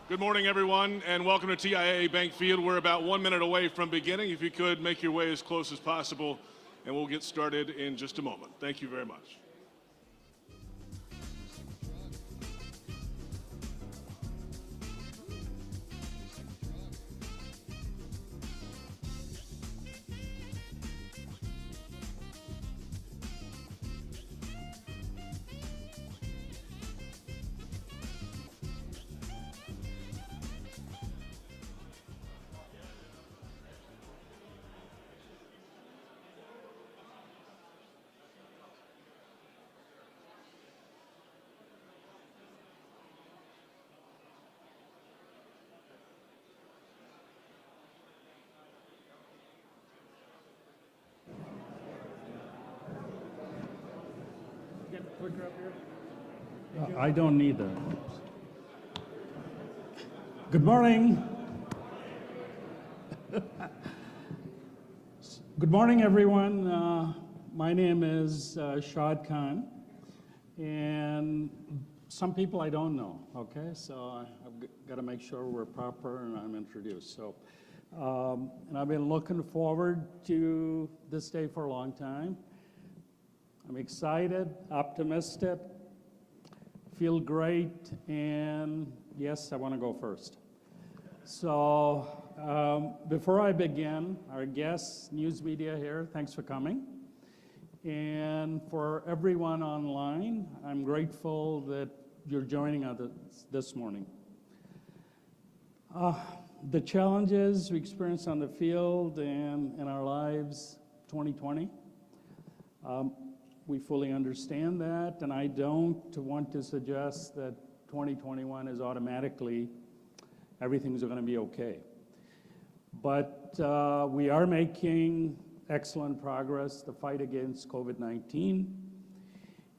Good morning, everyone, and welcome to TIAA Bank Field. We're about 1 minute away from beginning. If you could, make your way as close as possible, and we'll get started in just a moment. Thank you very much. I don't need that. Good morning. Good morning, everyone. My name is Shad Khan, and some people I don't know, okay? So I've got to make sure we're proper and I'm introduced. So, and I've been looking forward to this day for a long time. I'm excited, optimistic, feel great, and yes, I want to go first. So before I begin, our guests, news media here, thanks for coming. And for everyone online, I'm grateful that you're joining us this morning. The challenges we experienced on the field and in our lives, 2020, we fully understand that, and I don't want to suggest that 2021 is automatically everything's going to be okay. But we are making excellent progress, the fight against COVID-19,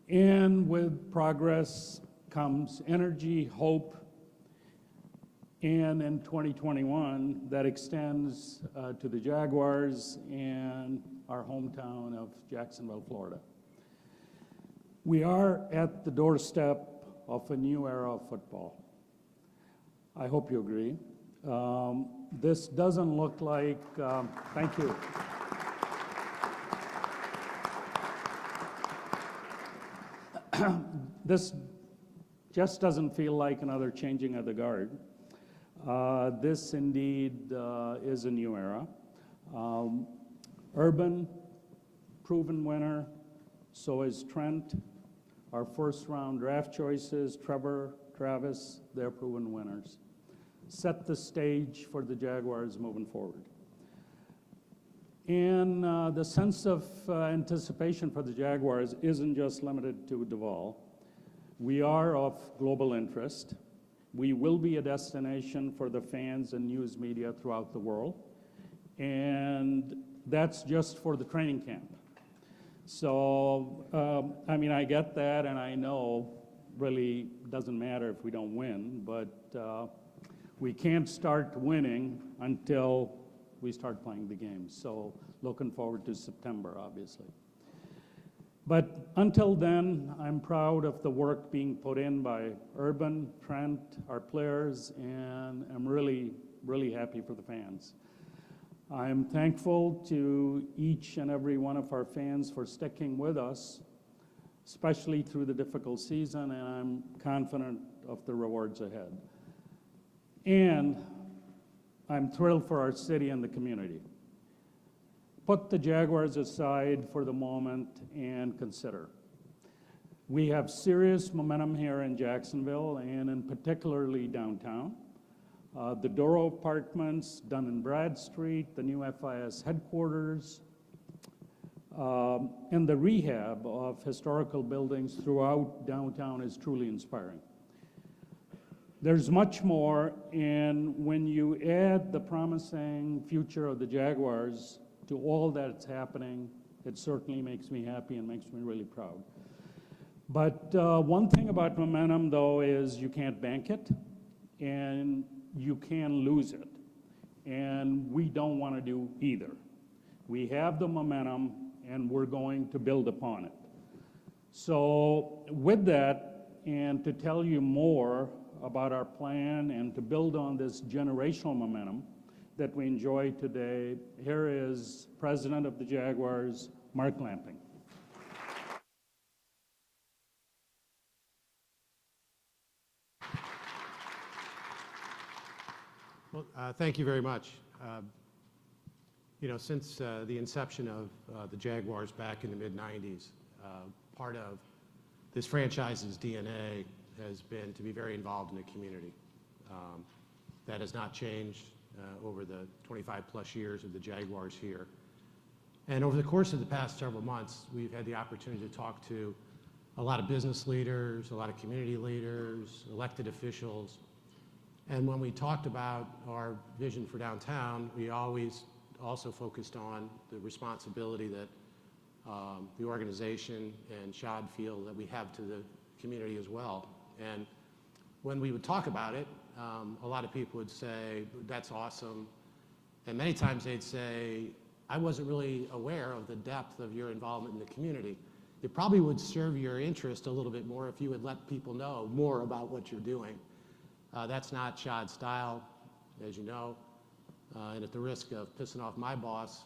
and with progress comes energy, hope, and in 2021, that extends to the Jaguars and our hometown of Jacksonville, Florida. We are at the doorstep of a new era of football. I hope you agree. This doesn't look like, thank you. This just doesn't feel like another changing of the guard. This indeed is a new era. Urban, proven winner, so is Trent. Our first round draft choices, Trevor, Travis, they're proven winners. Set the stage for the Jaguars moving forward. And the sense of anticipation for the Jaguars isn't just limited to Duval. We are of global interest. We will be a destination for the fans and news media throughout the world. And that's just for the training camp. So, I mean, I get that, and I know really doesn't matter if we don't win, but we can't start winning until we start playing the games. So, looking forward to September, obviously. But until then, I'm proud of the work being put in by Urban, Trent, our players, and I'm really, really happy for the fans. I'm thankful to each and every one of our fans for sticking with us, especially through the difficult season, and I'm confident of the rewards ahead. And I'm thrilled for our city and the community. Put the Jaguars aside for the moment and consider. We have serious momentum here in Jacksonville and in particularly downtown. The Doro Apartments, Dun and Bradstreet, the new FIS headquarters, and the rehab of historical buildings throughout downtown is truly inspiring. There's much more, and when you add the promising future of the Jaguars to all that's happening, it certainly makes me happy and makes me really proud. But one thing about momentum, though, is you can't bank it, and you can lose it. And we don't want to do either. We have the momentum, and we're going to build upon it. So with that, and to tell you more about our plan and to build on this generational momentum that we enjoy today, here is President of the Jaguars, Mark Lamping. Well, thank you very much. You know, since the inception of the Jaguars back in the mid-90s, part of this franchise's DNA has been to be very involved in the community. That has not changed over the 25-plus years of the Jaguars here. And over the course of the past several months, we've had the opportunity to talk to a lot of business leaders, a lot of community leaders, elected officials. And when we talked about our vision for downtown, we always also focused on the responsibility that the organization and Shad feel that we have to the community as well. And when we would talk about it, a lot of people would say, that's awesome. And many times they'd say, I wasn't really aware of the depth of your involvement in the community. It probably would serve your interest a little bit more if you would let people know more about what you're doing. That's not Shad's style, as you know. And at the risk of pissing off my boss,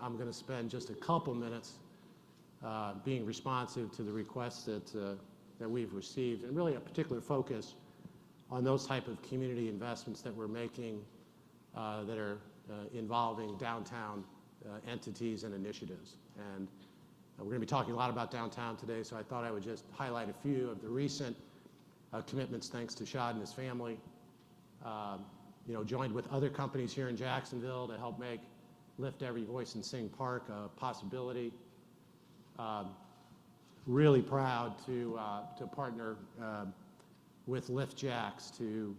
I'm going to spend just a couple minutes being responsive to the requests that we've received, and really a particular focus on those type of community investments that we're making that are involving downtown entities and initiatives. And we're going to be talking a lot about downtown today, so I thought I would just highlight a few of the recent commitments thanks to Shad and his family. You know, joined with other companies here in Jacksonville to help make Lift Every Voice and Sing Park a possibility. Really proud to partner with Lift Jacks to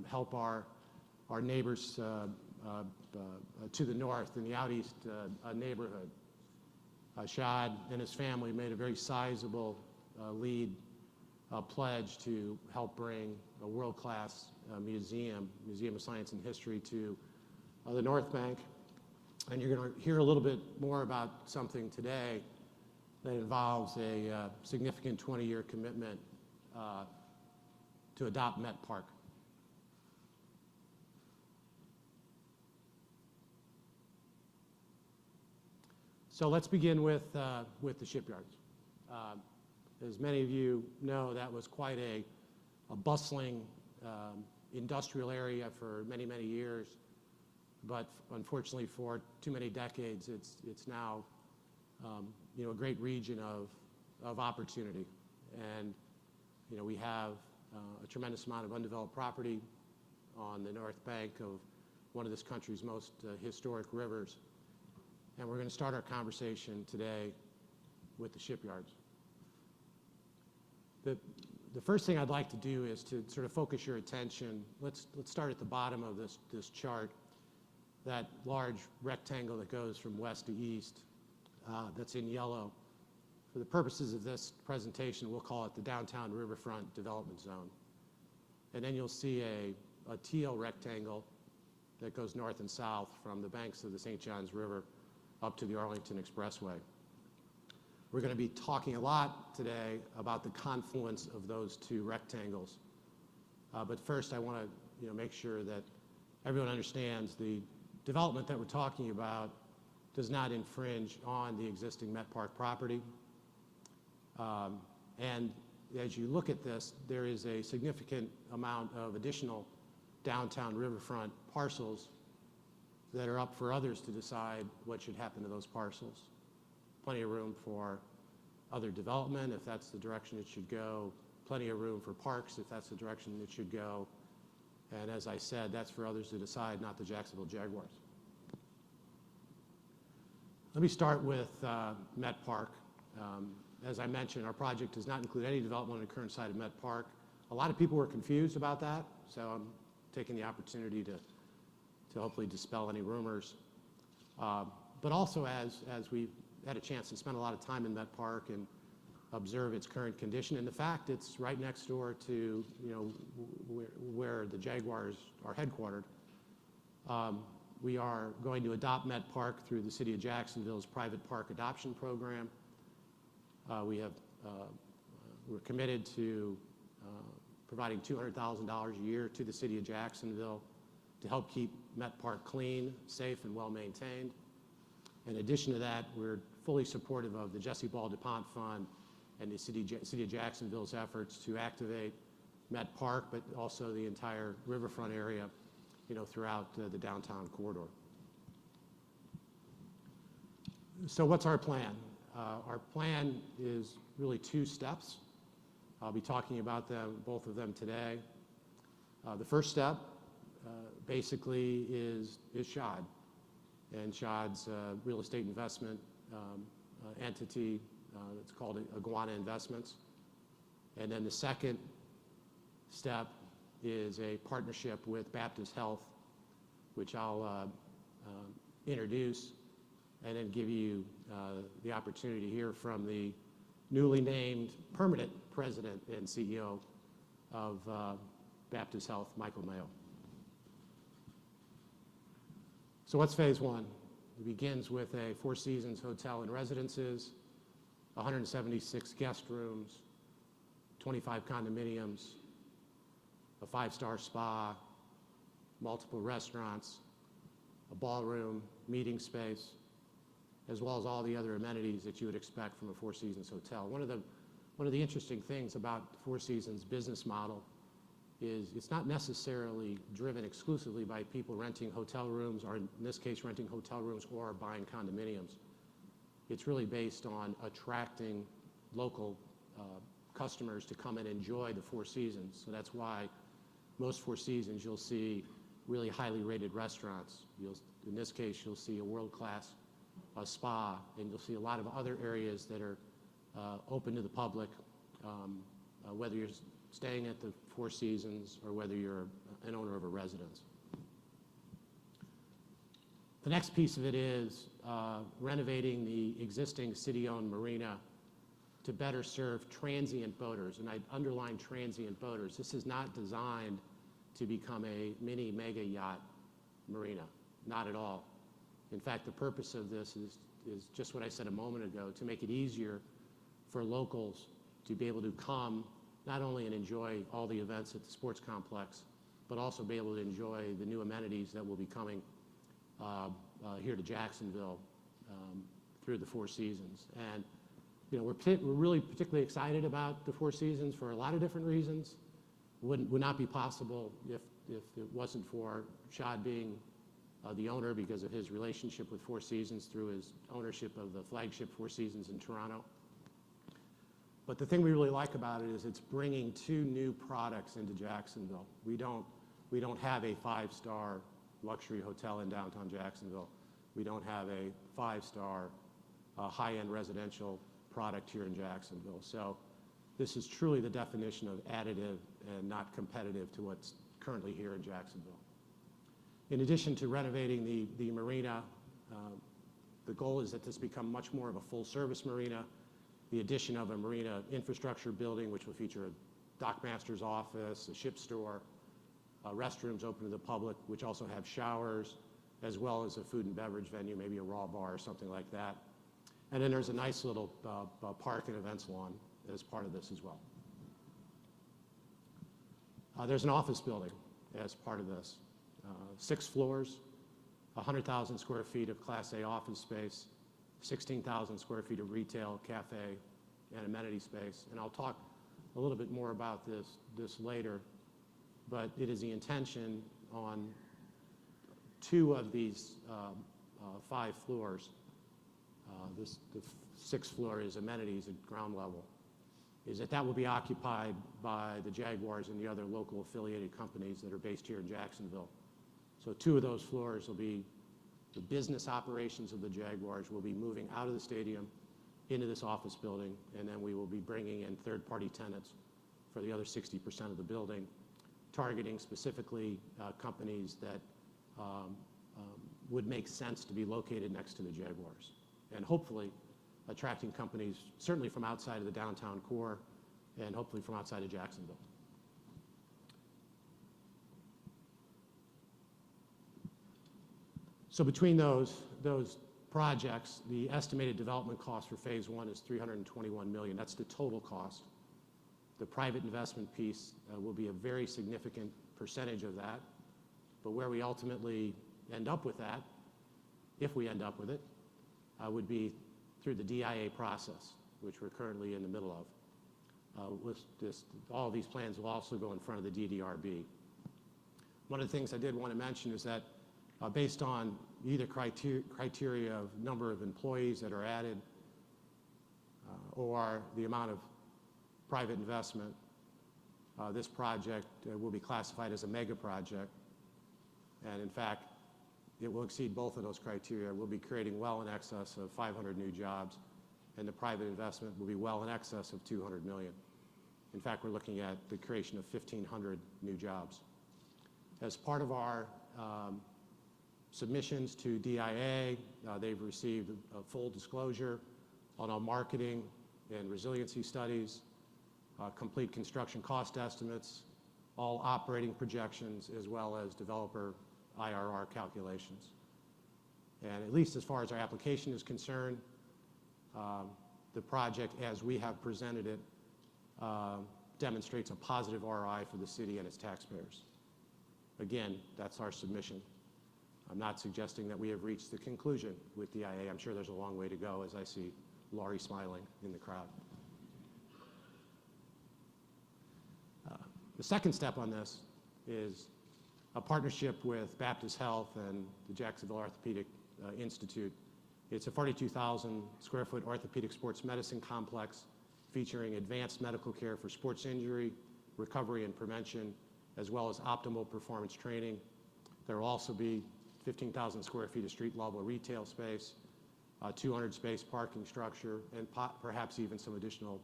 help our neighbors to the north in the out east neighborhood. Shad and his family made a very sizable lead pledge to help bring a world-class museum of Science and History to the North Bank. And you're going to hear a little bit more about something today that involves a significant 20-year commitment to adopt Met Park. So let's begin with the Shipyards. As many of you know, that was quite a bustling industrial area for many, many years. But unfortunately, for too many decades, it's now you know, a great region of opportunity. And you know, we have a tremendous amount of undeveloped property on the north bank of one of this country's most historic rivers. And we're going to start our conversation today with the Shipyards. The first thing I'd like to do is to sort of focus your attention. Let's start at the bottom of this chart, that large rectangle that goes from west to east, that's in yellow. For the purposes of this presentation, we'll call it the Downtown Riverfront Development Zone. And then you'll see a teal rectangle that goes north and south from the banks of the St. Johns River up to the Arlington Expressway. We're going to be talking a lot today about the confluence of those two rectangles. But first, I want to make sure that everyone understands the development that we're talking about does not infringe on the existing Met Park property. And as you look at this, there is a significant amount of additional downtown riverfront parcels that are up for others to decide what should happen to those parcels. Plenty of room for other development if that's the direction it should go. Plenty of room for parks if that's the direction it should go. And as I said, that's for others to decide, not the Jacksonville Jaguars. Let me start with Met Park. As I mentioned, our project does not include any development on the current site of Met Park. A lot of people were confused about that, so I'm taking the opportunity to hopefully dispel any rumors. But also as we've had a chance to spend a lot of time in Met Park and observe its current condition, and the fact it's right next door to where the Jaguars are headquartered. We are going to adopt Met Park through the City of Jacksonville's private park adoption program. We're committed to providing $200,000 a year to the city of Jacksonville to help keep Met Park clean, safe, and well-maintained. In addition to that, we're fully supportive of the Jesse Ball DuPont Fund and the city of Jacksonville's efforts to activate Met Park, but also the entire riverfront area, throughout the downtown corridor. So what's our plan? Our plan is really two steps. I'll be talking about both of them today. The first step basically is Shad, and Shad's real estate investment entity that's called Iguana Investments. And then the second step is a partnership with Baptist Health, which I'll introduce and then give you the opportunity to hear from the newly named permanent president and CEO of Baptist Health, Michael Meyer. So what's phase one? It begins with a Four Seasons hotel and residences, 176 guest rooms, 25 condominiums, a 5-star spa, multiple restaurants, a ballroom, meeting space, as well as all the other amenities that you would expect from a Four Seasons hotel. One of the interesting things about the Four Seasons business model is it's not necessarily driven exclusively by people renting hotel rooms, or in this case, renting hotel rooms or buying condominiums. It's really based on attracting local customers to come and enjoy the Four Seasons. So that's why most Four Seasons you'll see really highly rated restaurants. In this case, you'll see a world-class spa, and you'll see a lot of other areas that are open to the public, whether you're staying at the Four Seasons or whether you're an owner of a residence. The next piece of it is renovating the existing city-owned marina to better serve transient boaters, and I'd underline transient boaters. This is not designed to become a mini mega yacht marina, not at all. In fact, the purpose of this is just what I said a moment ago, to make it easier for locals to be able to come not only and enjoy all the events at the sports complex, but also be able to enjoy the new amenities that will be coming here to Jacksonville through the Four Seasons. And we're really particularly excited about the Four Seasons for a lot of different reasons. Would not be possible if it wasn't for Shad being the owner, because of his relationship with Four Seasons through his ownership of the flagship Four Seasons in Toronto. But the thing we really like about it is it's bringing two new products into Jacksonville. We don't have a 5-star luxury hotel in downtown Jacksonville. We don't have a 5-star high-end residential product here in Jacksonville. So this is truly the definition of additive and not competitive to what's currently here in Jacksonville. In addition to renovating the marina, the goal is that this become much more of a full-service marina. The addition of a marina infrastructure building, which will feature a dockmaster's office, a ship store, restrooms open to the public, which also have showers, as well as a food and beverage venue, maybe a raw bar or something like that. And then there's a nice little park and events lawn as part of this as well. There's an office building as part of this. 6 floors, 100,000 square feet of Class A office space, 16,000 square feet of retail, cafe, and amenity space. And I'll talk a little bit more about this later, but it is the intention on 2 of these 5 floors. The 6th floor is amenities at ground level, is that will be occupied by the Jaguars and the other local affiliated companies that are based here in Jacksonville. So 2 of those floors will be the business operations of the Jaguars will be moving out of the stadium into this office building, and then we will be bringing in third-party tenants for the other 60% of the building, targeting specifically companies that would make sense to be located next to the Jaguars, and hopefully attracting companies certainly from outside of the downtown core and hopefully from outside of Jacksonville. So between those projects, the estimated development cost for phase 1 is $321 million. That's the total cost. The private investment piece will be a very significant percentage of that, but where we ultimately end up with that, if we end up with it, would be through the DIA process, which we're currently in the middle of. All of these plans will also go in front of the DDRB. One of the things I did want to mention is that based on either criteria of number of employees that are added or the amount of private investment, this project will be classified as a mega project. And in fact, it will exceed both of those criteria. We'll be creating well in excess of 500 new jobs, and the private investment will be well in excess of 200 million. In fact, we're looking at the creation of 1,500 new jobs. As part of our submissions to DIA, they've received a full disclosure on all marketing and resiliency studies, complete construction cost estimates, all operating projections, as well as developer IRR calculations. And at least as far as our application is concerned, the project as we have presented it demonstrates a positive ROI for the city and its taxpayers. Again, that's our submission. I'm not suggesting that we have reached the conclusion with DIA. I'm sure there's a long way to go, as I see Laurie smiling in the crowd. The second step on this is a partnership with Baptist Health and the Jacksonville Orthopedic Institute. It's a 42,000 square foot orthopedic sports medicine complex featuring advanced medical care for sports injury, recovery and prevention, as well as optimal performance training. There will also be 15,000 square feet of street level retail space, 200 space parking structure, and perhaps even some additional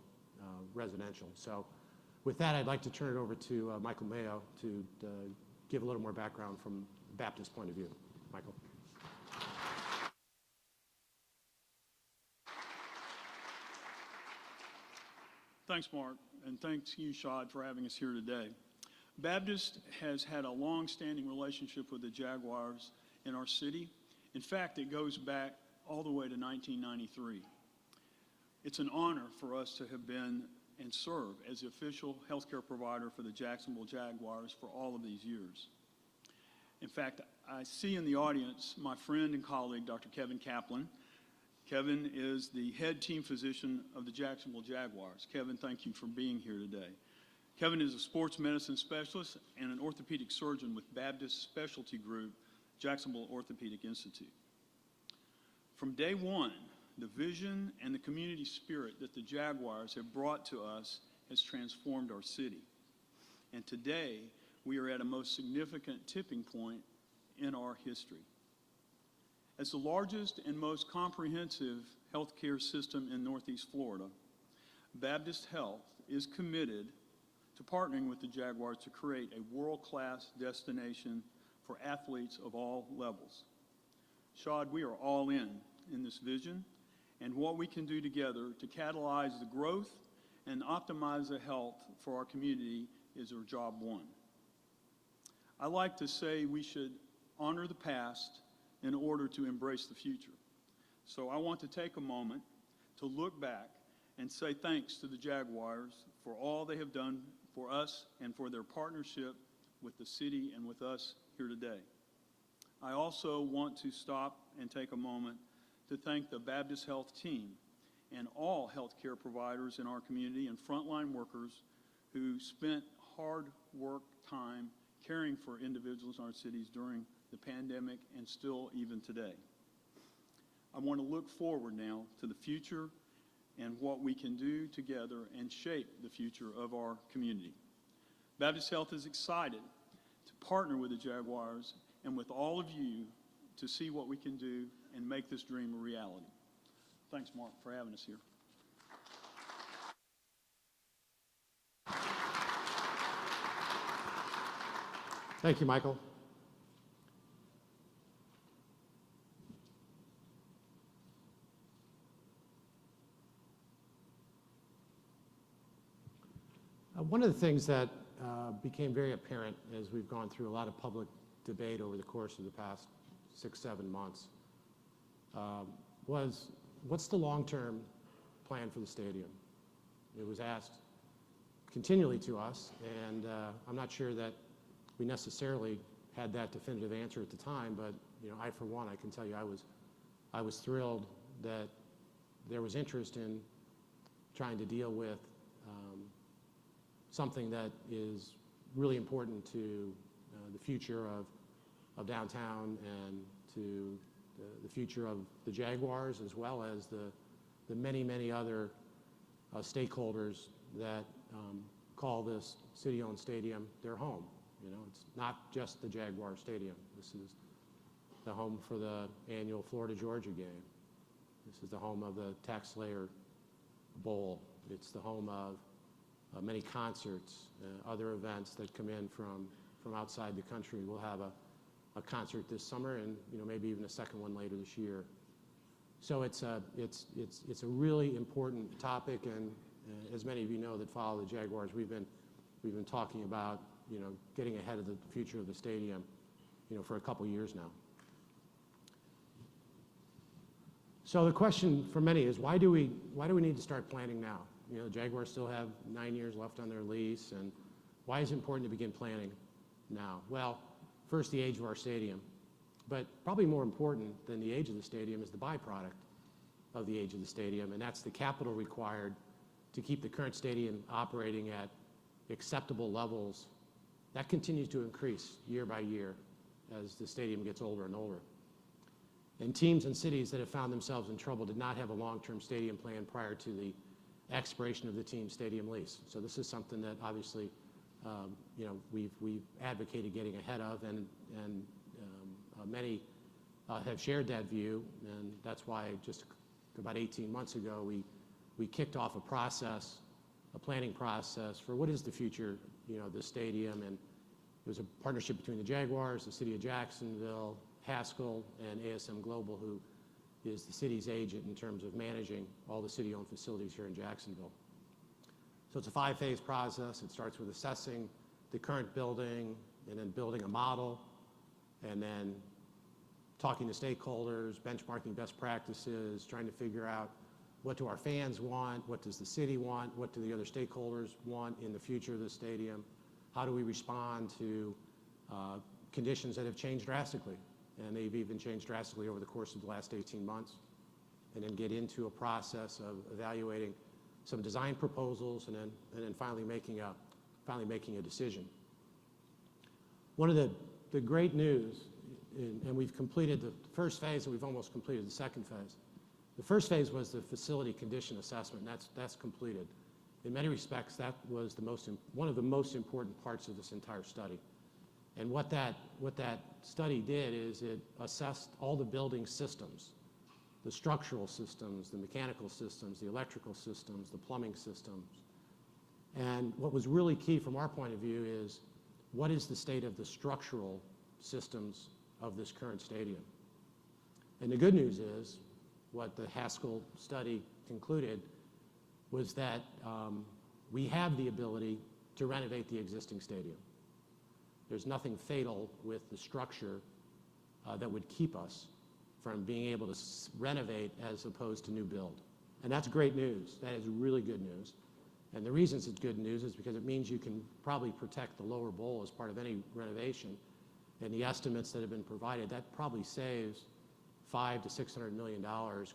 residential. So with that, I'd like to turn it over to Michael Mayo to give a little more background from a Baptist point of view. Michael. Thanks, Mark, and thanks you, Shad, for having us here today. Baptist has had a long-standing relationship with the Jaguars in our city. In fact, it goes back all the way to 1993. It's an honor for us to have been and serve as the official healthcare provider for the Jacksonville Jaguars for all of these years. In fact, I see in the audience my friend and colleague, Dr. Kevin Kaplan. Kevin is the head team physician of the Jacksonville Jaguars. Kevin, thank you for being here today. Kevin is a sports medicine specialist and an orthopedic surgeon with Baptist Specialty Group, Jacksonville Orthopedic Institute. From day one, the vision and the community spirit that the Jaguars have brought to us has transformed our city. And today, we are at a most significant tipping point in our history. As the largest and most comprehensive healthcare system in Northeast Florida, Baptist Health is committed to partnering with the Jaguars to create a world-class destination for athletes of all levels. Shad, we are all in this vision and what we can do together to catalyze the growth and optimize the health for our community is our job one. I like to say we should honor the past in order to embrace the future. So I want to take a moment to look back and say thanks to the Jaguars for all they have done for us and for their partnership with the city and with us here today. I also want to stop and take a moment to thank the Baptist Health team and all healthcare providers in our community and frontline workers who spent hard work time caring for individuals in our cities during the pandemic and still even today. I want to look forward now to the future and what we can do together and shape the future of our community. Baptist Health is excited to partner with the Jaguars and with all of you to see what we can do and make this dream a reality. Thanks, Mark, for having us here. Thank you, Michael. One of the things that became very apparent as we've gone through a lot of public debate over the course of the past 6-7 months was, what's the long-term plan for the stadium? It was asked continually to us, and I'm not sure that we necessarily had that definitive answer at the time, but I, for one, I can tell you I was thrilled that there was interest in trying to deal with something that is really important to the future of downtown and to the future of the Jaguars, as well as the many, many other stakeholders that call this city-owned stadium their home. It's not just the Jaguar Stadium. This is the home for the annual Florida-Georgia game. This is the home of the Tax Slayer Bowl. It's the home of many concerts, other events that come in from outside the country. We'll have a concert this summer, and maybe even a second one later this year. So it's a really important topic, and as many of you know that follow the Jaguars, we've been talking about getting ahead of the future of the stadium for a couple years now. So the question for many is, why do we need to start planning now? The Jaguars still have 9 years left on their lease, and why is it important to begin planning now? Well, first, the age of our stadium, but probably more important than the age of the stadium is the byproduct of the age of the stadium, and that's the capital required to keep the current stadium operating at acceptable levels. That continues to increase year by year as the stadium gets older and older. And teams and cities that have found themselves in trouble did not have a long-term stadium plan prior to the expiration of the team's stadium lease. So this is something that obviously we've advocated getting ahead of, and many have shared that view, and that's why just about 18 months ago we kicked off a planning process for what is the future of the stadium, and it was a partnership between the Jaguars, the City of Jacksonville, Haskell, and ASM Global, who is the city's agent in terms of managing all the city-owned facilities here in Jacksonville. So it's a 5-phase process. It starts with assessing the current building, and then building a model, and then talking to stakeholders, benchmarking best practices, trying to figure out what do our fans want, what does the city want, what do the other stakeholders want in the future of the stadium, how do we respond to conditions that have changed drastically, and they've even changed drastically over the course of the last 18 months, and then get into a process of evaluating some design proposals, and then finally making a decision. One of the great news, and we've completed the first phase, and we've almost completed the second phase. The first phase was the facility condition assessment, and that's completed. In many respects, that was one of the most important parts of this entire study. And what that study did is it assessed all the building systems, the structural systems, the mechanical systems, the electrical systems, the plumbing systems. And what was really key from our point of view is, what is the state of the structural systems of this current stadium? And the good news is, what the Haskell study concluded was that we have the ability to renovate the existing stadium. There's nothing fatal with the structure that would keep us from being able to renovate as opposed to new build. And that's great news. That is really good news. And the reasons it's good news is because it means you can probably protect the lower bowl as part of any renovation. And the estimates that have been provided, that probably saves $500 to $600 million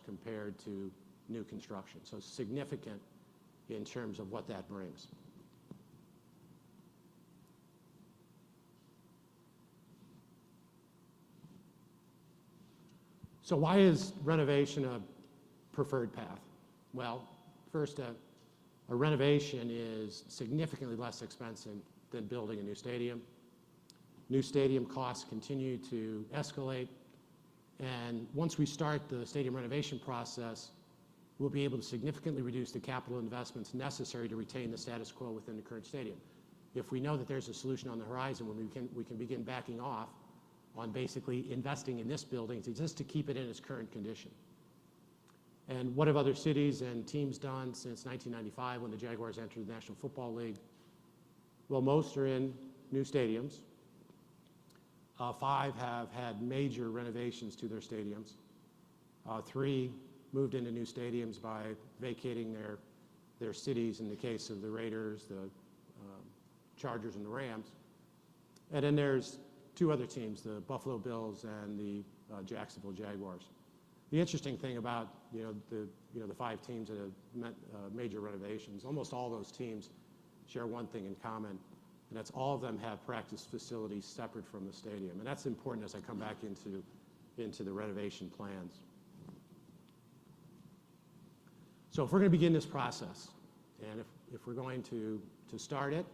compared to new construction. So significant in terms of what that brings. So why is renovation a preferred path? Well, first, a renovation is significantly less expensive than building a new stadium. New stadium costs continue to escalate, and once we start the stadium renovation process, we'll be able to significantly reduce the capital investments necessary to retain the status quo within the current stadium. If we know that there's a solution on the horizon, when we can begin backing off on basically investing in this building just to keep it in its current condition. And what have other cities and teams done since 1995 when the Jaguars entered the National Football League? Well, most are in new stadiums. 5 have had major renovations to their stadiums. 3 moved into new stadiums by vacating their cities. In the case of the Raiders, the Chargers and the Rams. And then there's two other teams, the Buffalo Bills and the Jacksonville Jaguars. The interesting thing about the five teams that have met major renovations, almost all those teams share one thing in common, and that's all of them have practice facilities separate from the stadium. And that's important as I come back into the renovation plans. So if we're going to begin this process, and if we're going to start it,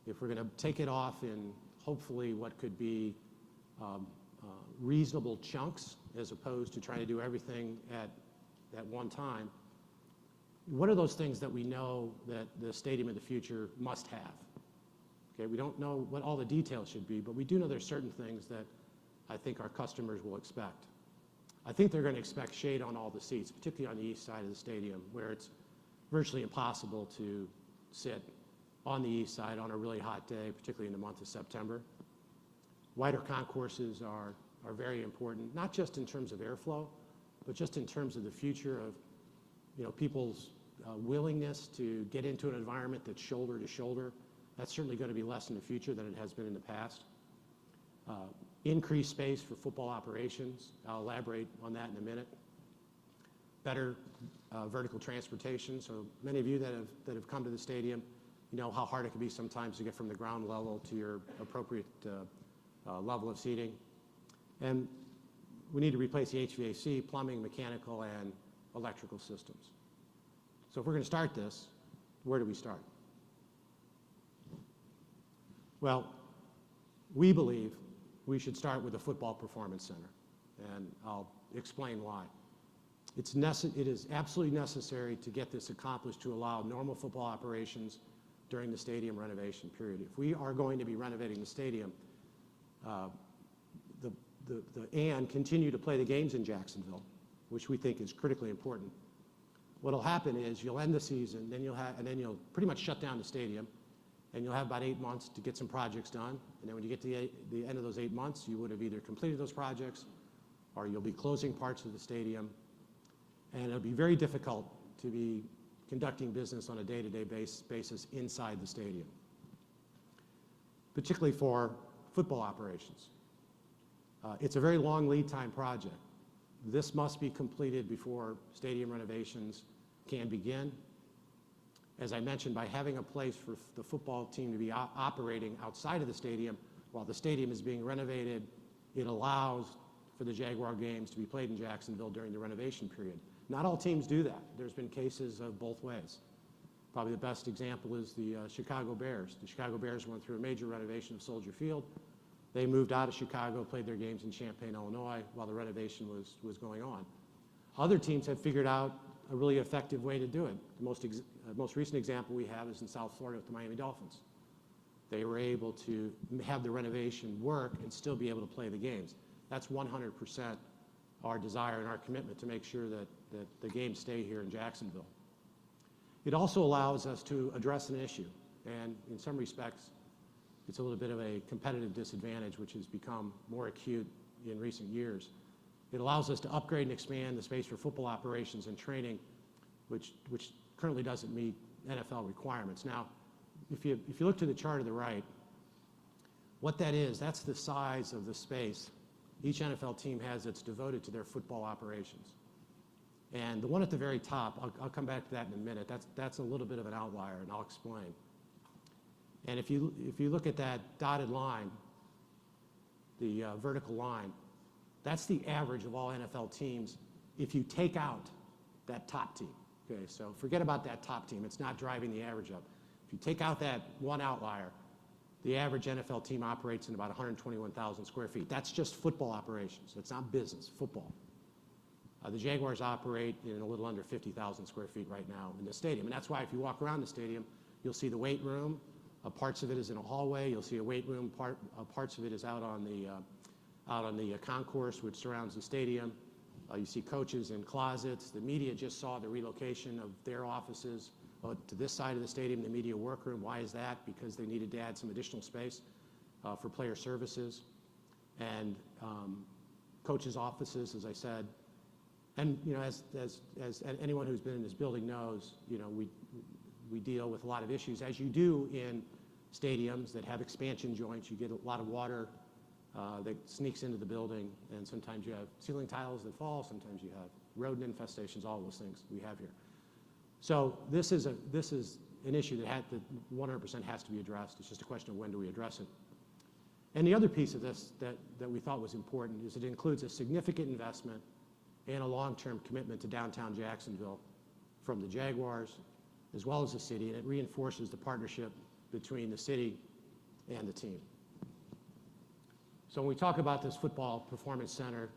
if we're going to take it off in hopefully what could be reasonable chunks as opposed to trying to do everything at one time, what are those things that we know that the stadium of the future must have? Okay, we don't know what all the details should be, but we do know there's certain things that I think our customers will expect. I think they're going to expect shade on all the seats, particularly on the east side of the stadium, where it's virtually impossible to sit on the east side on a really hot day, particularly in the month of September. Wider concourses are very important, not just in terms of airflow, but just in terms of the future of people's willingness to get into an environment that's shoulder to shoulder. That's certainly going to be less in the future than it has been in the past. Increased space for football operations. I'll elaborate on that in a minute. Better vertical transportation. So many of you that have come to the stadium, you know how hard it can be sometimes to get from the ground level to your appropriate level of seating. And we need to replace the HVAC, plumbing, mechanical, and electrical systems. So if we're going to start this, where do we start? Well, we believe we should start with the Football Performance Center, and I'll explain why. It is absolutely necessary to get this accomplished to allow normal football operations during the stadium renovation period. If we are going to be renovating the stadium and continue to play the games in Jacksonville, which we think is critically important, what'll happen is you'll end the season, then you'll pretty much shut down the stadium, and you'll have about 8 months to get some projects done. And then when you get to the end of those 8 months, you would have either completed those projects or you'll be closing parts of the stadium. And it'll be very difficult to be conducting business on a day-to-day basis inside the stadium, particularly for football operations. It's a very long lead time project. This must be completed before stadium renovations can begin. As I mentioned, by having a place for the football team to be operating outside of the stadium while the stadium is being renovated, it allows for the Jaguar games to be played in Jacksonville during the renovation period. Not all teams do that. There's been cases of both ways. Probably the best example is the Chicago Bears. The Chicago Bears went through a major renovation of Soldier Field. They moved out of Chicago, played their games in Champaign, Illinois, while the renovation was going on. Other teams have figured out a really effective way to do it. The most recent example we have is in South Florida with the Miami Dolphins. They were able to have the renovation work and still be able to play the games. That's 100% our desire and our commitment to make sure that the games stay here in Jacksonville. It also allows us to address an issue, and in some respects, it's a little bit of a competitive disadvantage which has become more acute in recent years. It allows us to upgrade and expand the space for football operations and training, which currently doesn't meet NFL requirements. Now, if you look to the chart to the right, what that is, that's the size of the space each NFL team has that's devoted to their football operations. And the one at the very top, I'll come back to that in a minute, that's a little bit of an outlier, and I'll explain. And if you look at that dotted line, the vertical line, that's the average of all NFL teams if you take out that top team. Okay, so forget about that top team. It's not driving the average up. If you take out that one outlier, the average NFL team operates in about 121,000 square feet. That's just football operations. That's not business, football. The Jaguars operate in a little under 50,000 square feet right now in the stadium. And that's why if you walk around the stadium, you'll see the weight room. Parts of it is in a hallway. You'll see a weight room. Parts of it is out on the concourse, which surrounds the stadium. You see coaches in closets. The media just saw the relocation of their offices to this side of the stadium, the media workroom. Why is that? Because they needed to add some additional space for player services and coaches' offices, as I said. And as anyone who's been in this building knows, We deal with a lot of issues, as you do in stadiums that have expansion joints. You get a lot of water that sneaks into the building, and sometimes you have ceiling tiles that fall, sometimes you have rodent infestations, all those things we have here. So this is an issue that 100% has to be addressed. It's just a question of when do we address it. And the other piece of this that we thought was important is it includes a significant investment and a long-term commitment to downtown Jacksonville from the Jaguars as well as the city, and it reinforces the partnership between the city and the team. So when we talk about this football performance center,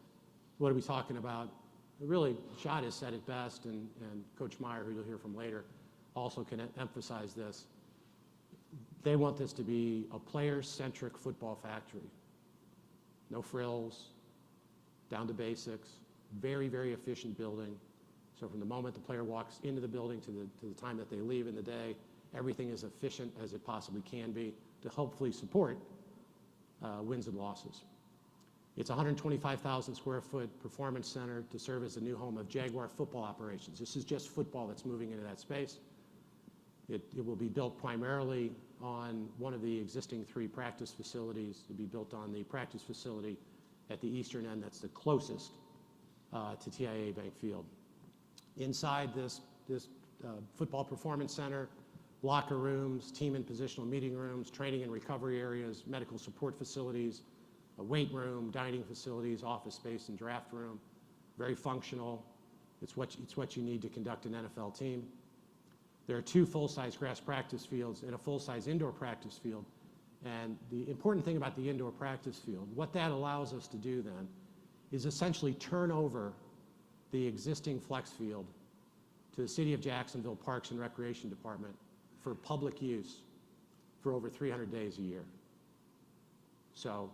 what are we talking about? Really, Shad has said it best, and Coach Meyer, who you'll hear from later, also can emphasize this. They want this to be a player-centric football factory. No frills, down to basics, very, very efficient building. So from the moment the player walks into the building to the time that they leave in the day, everything is efficient as it possibly can be to hopefully support wins and losses. It's a 125,000 square foot performance center to serve as the new home of Jaguar football operations. This is just football that's moving into that space. It will be built primarily on one of the existing 3 practice facilities. It'll be built on the practice facility at the eastern end that's the closest to TIAA Bank Field. Inside this football performance center, locker rooms, team and positional meeting rooms, training and recovery areas, medical support facilities, a weight room, dining facilities, office space, and draft room. Very functional. It's what you need to conduct an NFL team. There are 2 full-size grass practice fields and a full-size indoor practice field. And the important thing about the indoor practice field, what that allows us to do then is essentially turn over the existing flex field to the City of Jacksonville Parks and Recreation Department for public use for over 300 days a year. So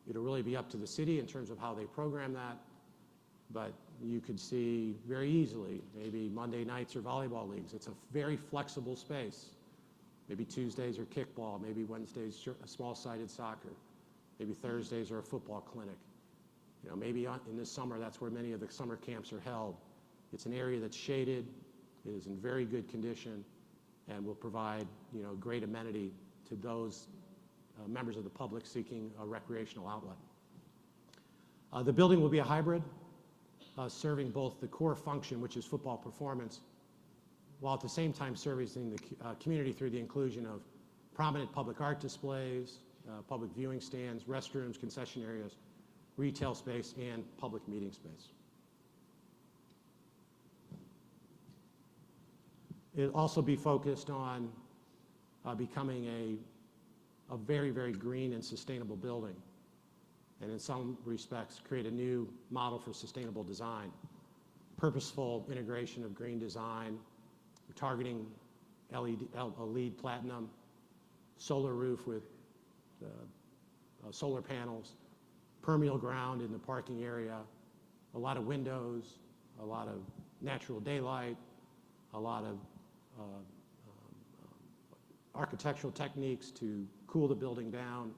it'll really be up to the city in terms of how they program that, but you could see very easily, maybe Monday nights or volleyball leagues. It's a very flexible space. Maybe Tuesdays are kickball, maybe Wednesdays small-sided soccer, maybe Thursdays are a football clinic. You know, maybe in this summer, that's where many of the summer camps are held. It's an area that's shaded, it is in very good condition, and will provide, you know, great amenity to those members of the public seeking a recreational outlet. The building will be a hybrid, serving both the core function, which is football performance, while at the same time servicing the community through the inclusion of prominent public art displays, public viewing stands, restrooms, concession areas, retail space, and public meeting space. It'll also be focused on becoming a very, very green and sustainable building, and in some respects create a new model for sustainable design. Purposeful integration of green design, targeting LED platinum, solar roof with solar panels, permeable ground in the parking area, a lot of windows, a lot of natural daylight, a lot of architectural techniques to cool the building down,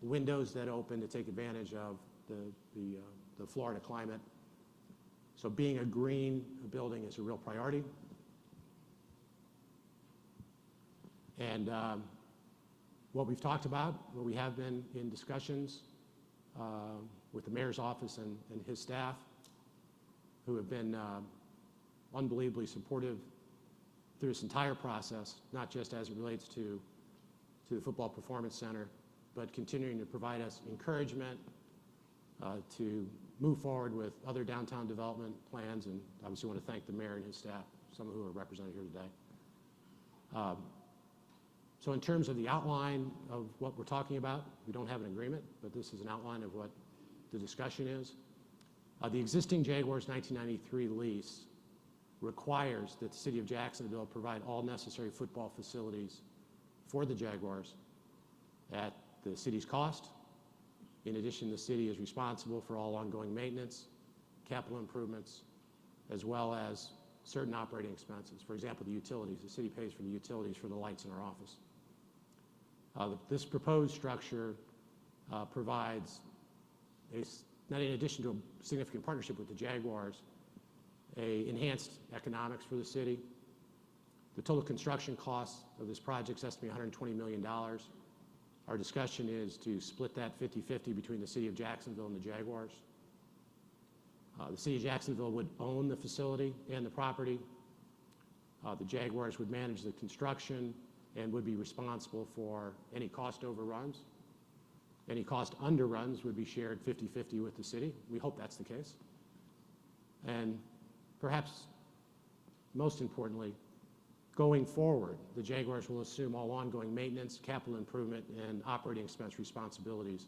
windows that open to take advantage of the Florida climate. So being a green building is a real priority. And what we've talked about, what we have been in discussions with the mayor's office and his staff, who have been unbelievably supportive through this entire process, not just as it relates to the Football Performance Center, but continuing to provide us encouragement to move forward with other downtown development plans. And obviously want to thank the mayor and his staff, some of who are represented here today. So in terms of the outline of what we're talking about, we don't have an agreement, but this is an outline of what the discussion is. The existing Jaguars 1993 lease requires that the City of Jacksonville provide all necessary football facilities for the Jaguars at the city's cost. In addition, the city is responsible for all ongoing maintenance, capital improvements, as well as certain operating expenses. For example, the utilities. The city pays for the utilities for the lights in our office. This proposed structure provides, not in addition to a significant partnership with the Jaguars, enhanced economics for the city, The total construction cost of this project is estimated $120 million. Our discussion is to split that 50-50 between the City of Jacksonville and the Jaguars. The City of Jacksonville would own the facility and the property. The Jaguars would manage the construction and would be responsible for any cost overruns. Any cost underruns would be shared 50-50 with the city. We hope that's the case. And perhaps most importantly, going forward, the Jaguars will assume all ongoing maintenance, capital improvement, and operating expense responsibilities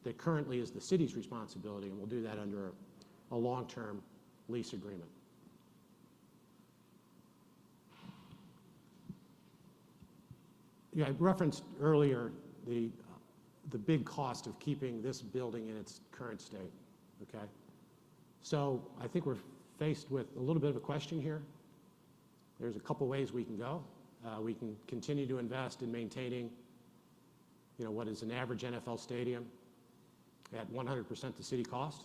that currently is the city's responsibility, and we'll do that under a long-term lease agreement. Yeah, I referenced earlier the big cost of keeping this building in its current state, okay? So I think we're faced with a little bit of a question here. There's a couple ways we can go. We can continue to invest in maintaining, what is an average NFL stadium at 100% the city cost.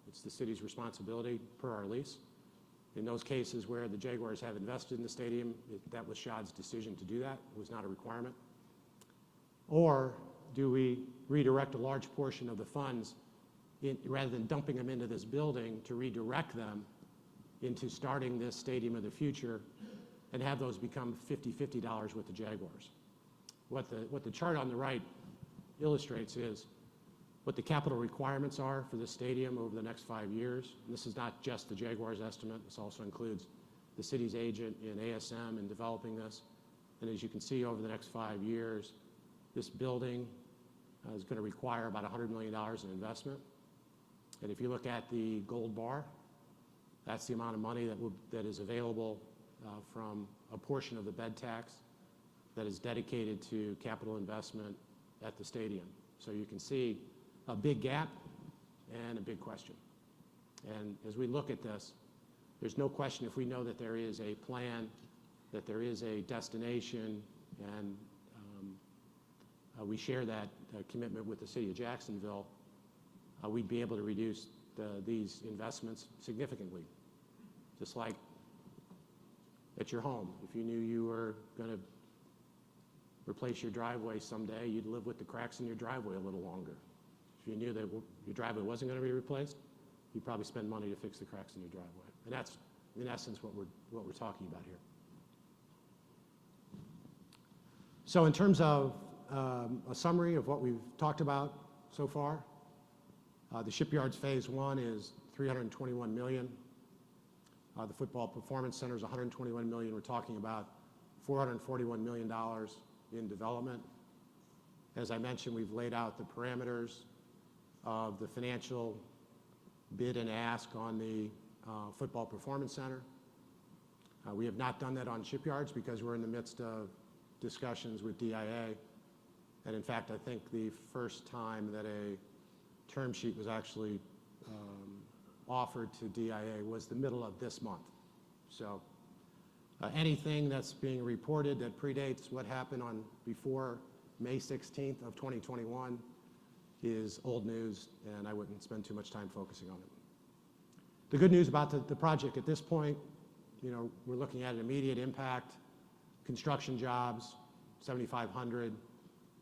It's the city's responsibility per our lease. In those cases where the Jaguars have invested in the stadium, that was Shad's decision to do that. It was not a requirement. Or do we redirect a large portion of the funds, rather than dumping them into this building, to redirect them into starting this stadium of the future and have those become $50-50 with the Jaguars. What the chart on the right illustrates is what the capital requirements are for this stadium over the next 5 years. And this is not just the Jaguars estimate. This also includes the city's agent in ASM in developing this. And as you can see, over the next 5 years, this building is going to require about $100 million in investment. And if you look at the gold bar, that's the amount of money that is available from a portion of the bed tax that is dedicated to capital investment at the stadium. So you can see a big gap and a big question. And as we look at this, there's no question, if we know that there is a plan, that there is a destination, and we share that commitment with the City of Jacksonville, we'd be able to reduce these investments significantly. Just like at your home, if you knew you were going to replace your driveway someday, you'd live with the cracks in your driveway a little longer. If you knew that your driveway wasn't going to be replaced, you'd probably spend money to fix the cracks in your driveway. And that's, in essence, what we're talking about here. So in terms of a summary of what we've talked about so far, the Shipyards Phase 1 is $321 million. The Football Performance Center is $121 million. We're talking about $441 million in development. As I mentioned, we've laid out the parameters of the financial bid and ask on the Football Performance Center. We have not done that on Shipyards because we're in the midst of discussions with DIA. And in fact, I think the first time that a term sheet was actually offered to DIA was the middle of this month. So anything that's being reported that predates what happened on before May 16th of 2021 is old news, and I wouldn't spend too much time focusing on it. The good news about the project at this point, we're looking at an immediate impact, construction jobs, 7,500,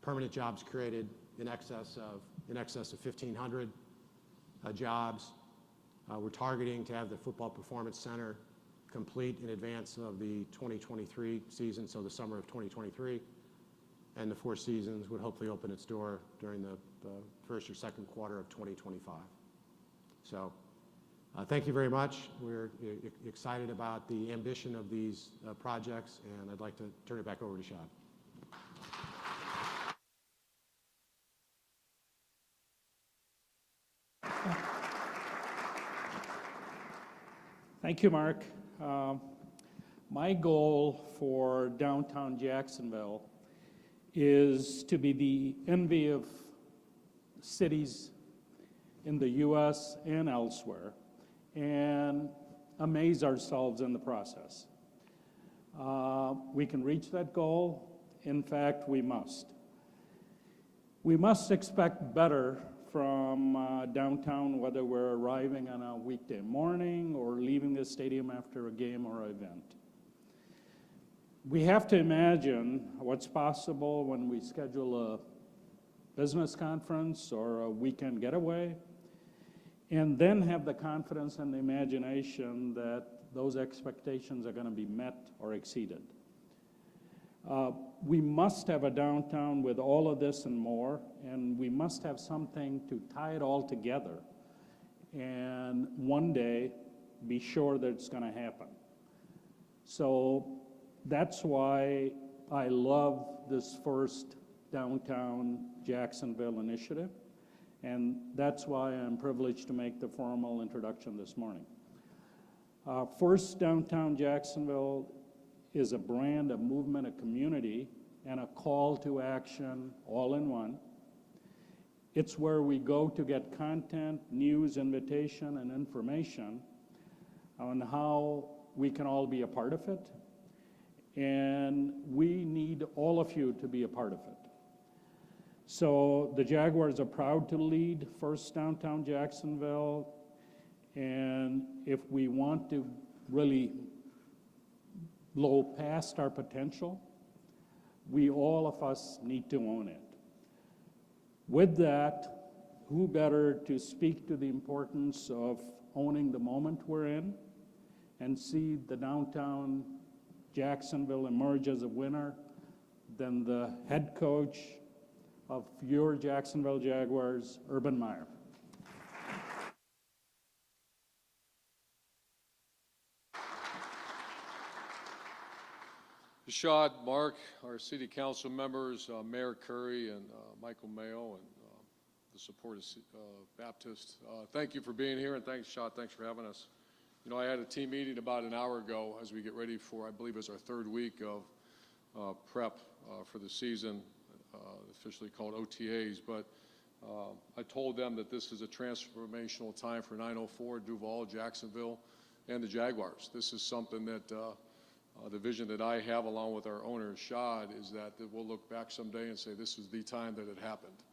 permanent jobs created in excess of 1,500 jobs. We're targeting to have the Football Performance Center complete in advance of the 2023 season, so the summer of 2023. And the Four Seasons would hopefully open its door during the first or second quarter of 2025. So thank you very much. We're excited about the ambition of these projects, and I'd like to turn it back over to Shad. Thank you, Mark. My goal for downtown Jacksonville is to be the envy of cities in the U.S. and elsewhere and amaze ourselves in the process. We can reach that goal. In fact, we must. We must expect better from downtown, whether we're arriving on a weekday morning or leaving the stadium after a game or event. We have to imagine what's possible when we schedule a business conference or a weekend getaway, and then have the confidence and the imagination that those expectations are going to be met or exceeded. We must have a downtown with all of this and more, and we must have something to tie it all together and one day be sure that it's going to happen. So that's why I love this first downtown Jacksonville initiative, and that's why I'm privileged to make the formal introduction this morning. First downtown Jacksonville is a brand, a movement, a community, and a call to action all in one. It's where we go to get content, news, invitation, and information on how we can all be a part of it. And we need all of you to be a part of it. So the Jaguars are proud to lead First Downtown Jacksonville. And if we want to really blow past our potential, we all of us need to own it. With that, who better to speak to the importance of owning the moment we're in and see the downtown Jacksonville emerge as a winner than the head coach of your Jacksonville Jaguars, Urban Meyer. Shad, Mark, our city council members, Mayor Curry and Michael Mayo, and the support of Baptist. Thank you for being here, and thanks, Shad, thanks for having us. You know, I had a team meeting about an hour ago as we get ready for, I believe it's our third week of prep for the season, officially called OTAs, but I told them that this is a transformational time for 904, Duval, Jacksonville, and the Jaguars. This is something that the vision that I have along with our owner, Shad, is that we'll look back someday and say this was the time that it happened.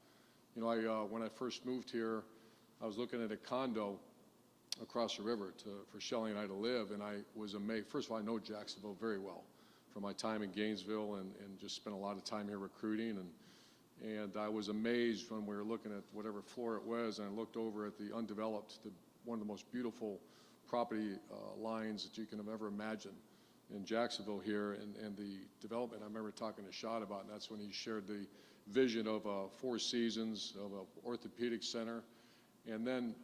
You know, when I first moved here, I was looking at a condo across the river for Shelley and I to live, and I was amazed. First of all, I know Jacksonville very well from my time in Gainesville and just spent a lot of time here recruiting. And I was amazed when we were looking at whatever floor it was, and I looked over at the undeveloped, one of the most beautiful property lines that you can have ever imagined in Jacksonville here, and the development. I remember talking to Shad about, and that's when he shared the vision of 4 seasons of an orthopedic center. And then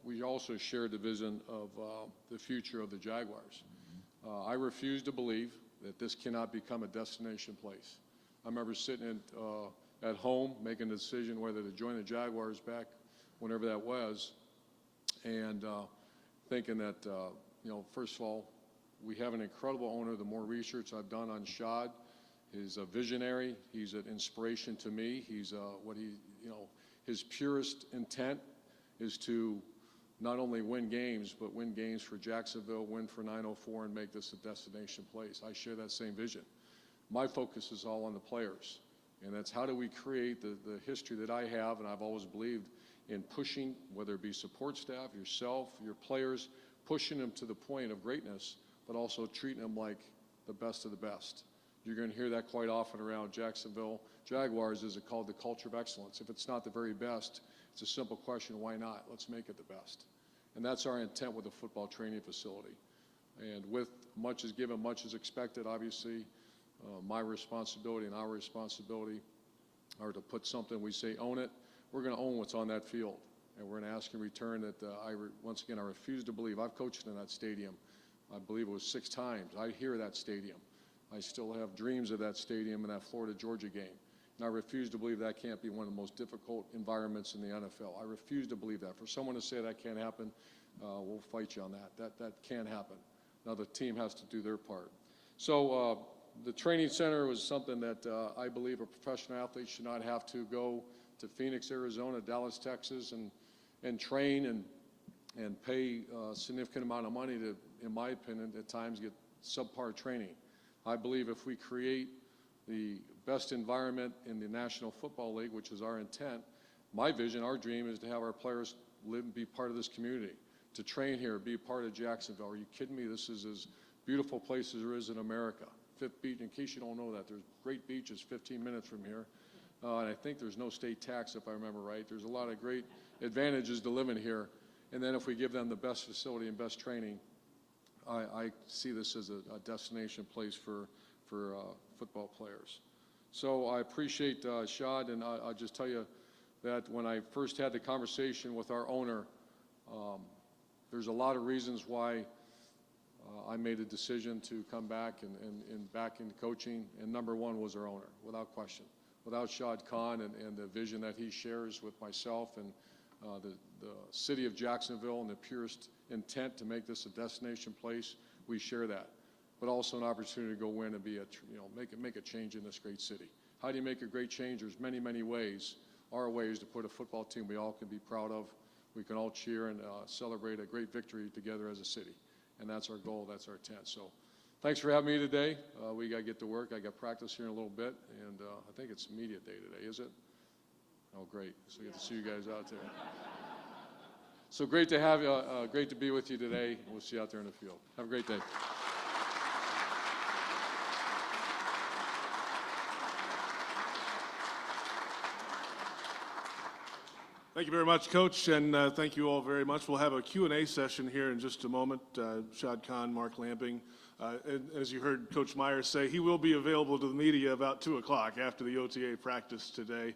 we also shared the vision of the future of the Jaguars. I refuse to believe that this cannot become a destination place. I remember sitting at home making a decision whether to join the Jaguars back whenever that was, and thinking that, you know, first of all, we have an incredible owner. The more research I've done on Shad, he's a visionary. He's an inspiration to me. He's his purest intent is to not only win games, but win games for Jacksonville, win for 904, and make this a destination place. I share that same vision. My focus is all on the players, and that's how do we create the history that I have, and I've always believed in pushing, whether it be support staff, yourself, your players, pushing them to the point of greatness, but also treating them like the best of the best. You're going to hear that quite often around Jacksonville Jaguars. Is it called the culture of excellence? If it's not the very best, it's a simple question, why not? Let's make it the best. And that's our intent with the football training facility. And with much is given, much is expected, obviously, my responsibility and our responsibility are to put something, we say own it. We're going to own what's on that field. And we're going to ask in return that, once again, I refuse to believe. I've coached in that stadium. I believe it was 6 times. I hear that stadium. I still have dreams of that stadium and that Florida-Georgia game. And I refuse to believe that can't be one of the most difficult environments in the NFL. I refuse to believe that. For someone to say that can't happen, we'll fight you on that. That can't happen. Now the team has to do their part. So the training center was something that I believe a professional athlete should not have to go to Phoenix, Arizona, Dallas, Texas, and train and pay a significant amount of money to, in my opinion, at times get subpar training. I believe if we create the best environment in the National Football League, which is our intent, my vision, our dream is to have our players live and be part of this community, to train here, be a part of Jacksonville. Are you kidding me? This is as beautiful place as there is in America. Fifth Beach. In case you don't know that, there's great beaches 15 minutes from here. And I think there's no state tax, if I remember right. There's a lot of great advantages to living here. And then if we give them the best facility and best training, I see this as a destination place for football players. So I appreciate Shad, and I'll just tell you that when I first had the conversation with our owner, there's a lot of reasons why I made a decision to come back and back into coaching, and number one was our owner, without question. Without Shad Khan and the vision that he shares with myself and the city of Jacksonville and the purest intent to make this a destination place, we share that. But also an opportunity to go win and be make a change in this great city. How do you make a great change? There's many, many ways. Our way is to put a football team we all can be proud of. We can all cheer and celebrate a great victory together as a city. And that's our goal, that's our intent. So thanks for having me today. We got to get to work. I got practice here in a little bit, and I think it's media day today, is it? Oh, great. So we get to see you guys out there. So great to have you, great to be with you today. We'll see you out there in the field. Have a great day. Thank you very much, Coach, and thank you all very much. We'll have a Q&A session here in just a moment. Shad Khan, Mark Lamping. And as you heard Coach Meyer say, he will be available to the media about 2 o'clock after the OTA practice today,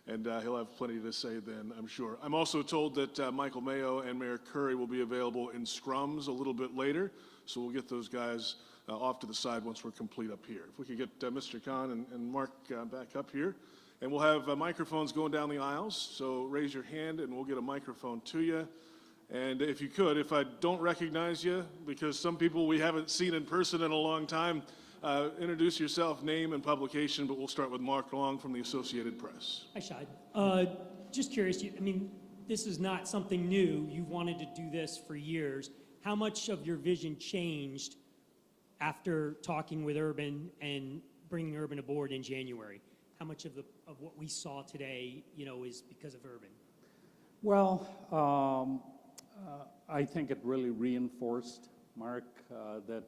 and he'll have plenty to say then, I'm sure. I'm also told that Michael Mayo and Mayor Curry will be available in scrums a little bit later, so we'll get those guys off to the side once we're complete up here. If we could get Mr. Khan and Mark back up here. And we'll have microphones going down the aisles, so raise your hand and we'll get a microphone to you. And if you could, if I don't recognize you, because some people we haven't seen in person in a long time, introduce yourself, name and publication, but we'll start with Mark Long from the Associated Press. Hi, Shad. Just curious, I mean, this is not something new. You've wanted to do this for years. How much of your vision changed after talking with Urban and bringing Urban aboard in January? How much of what we saw today, is because of Urban? Well, I think it really reinforced, Mark, that,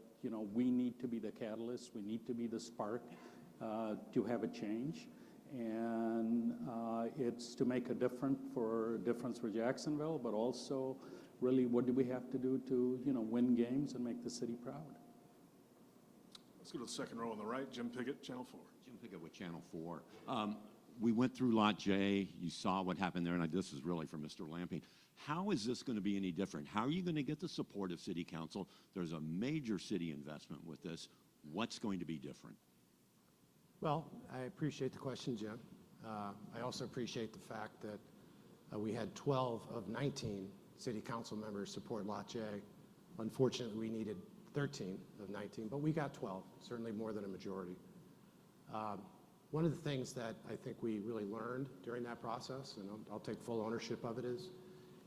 we need to be the catalyst, we need to be the spark to have a change. And it's to make a difference for Jacksonville, but also really what do we have to do to, win games and make the city proud. Let's go to the second row on the right. Jim Piggott, Channel 4. Jim Piggott with Channel 4. We went through Lot J. You saw what happened there, and this is really for Mr. Lamping. How is this going to be any different? How are you going to get the support of City Council? There's a major city investment with this. What's going to be different? Well, I appreciate the question, Jim. I also appreciate the fact that we had 12 of 19 city council members support Lot J. Unfortunately, we needed 13 of 19, but we got 12, certainly more than a majority. One of the things that I think we really learned during that process, and I'll take full ownership of it,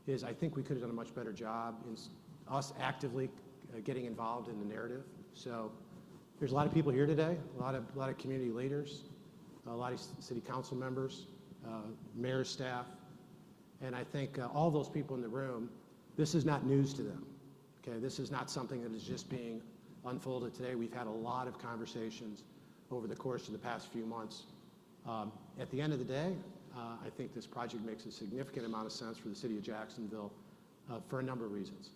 is I think we could have done a much better job in us actively getting involved in the narrative. So there's a lot of people here today, a lot of community leaders, a lot of city council members, mayor's staff, and I think all those people in the room, this is not news to them. Okay, this is not something that is just being unfolded today. We've had a lot of conversations over the course of the past few months. At the end of the day, I think this project makes a significant amount of sense for the city of Jacksonville for a number of reasons.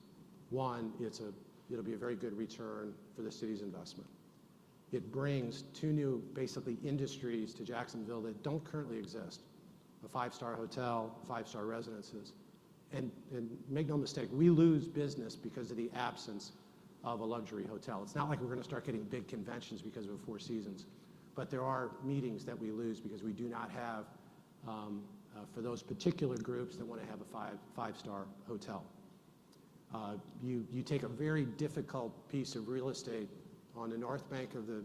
One, it'll be a very good return for the city's investment. It brings 2 new, basically, industries to Jacksonville that don't currently exist. A 5-star hotel, 5-star residences. And make no mistake, we lose business because of the absence of a luxury hotel. It's not like we're going to start getting big conventions because of a Four Seasons, but there are meetings that we lose because we do not have, for those particular groups that want to have a 5-star hotel. You take a very difficult piece of real estate on the north bank of the